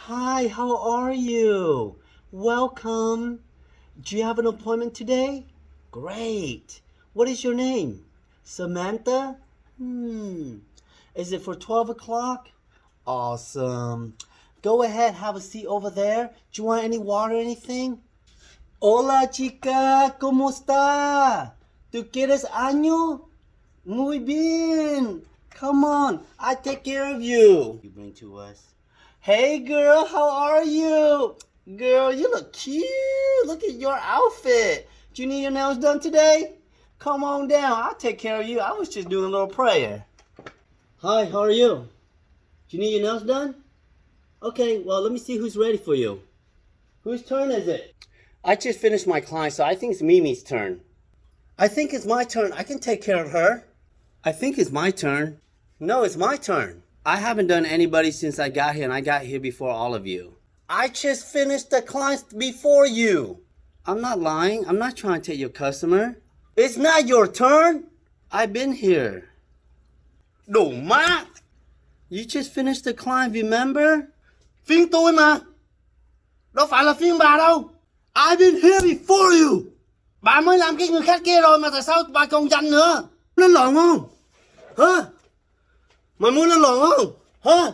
Hi, how are you? Welcome. Do you have an appointment today? Great. What is your name? Samantha? Is it for 12 o'clock? Awesome. Go ahead, have a seat over there. Do you want any water or anything? Hola, chica. ¿Cómo está? ¿Tú quieres año? Muy bien. Come on, I take care of you. You bring to us. Hey girl, how are you? Girl, you look cute. Look at your outfit. Do you need your nails done today? Come on down, I'll take care of you. I was just doing a little prayer. Hi, how are you? Do you need your nails done? Okay, well, let me see who's ready for you. Whose turn is it? I just finished my client, so I think it's Mimi's turn. I think it's my turn. I can take care of her. I think it's my turn. No, it's my turn. I haven't done anybody since I got here, and I got here before all of you. I just finished the clients before you. I'm not lying. I'm not trying to take your customer. It's not your turn. I've been here. Đủ má. You just finished the client, remember? Phiên tôi mà. Đâu phải là phiên bà đâu. I've been here before you. Bà mới làm cái người khác kia rồi mà tại sao bà còn dành nữa? Lên lộn không? Hả? Mày muốn lên lộn không? Hả?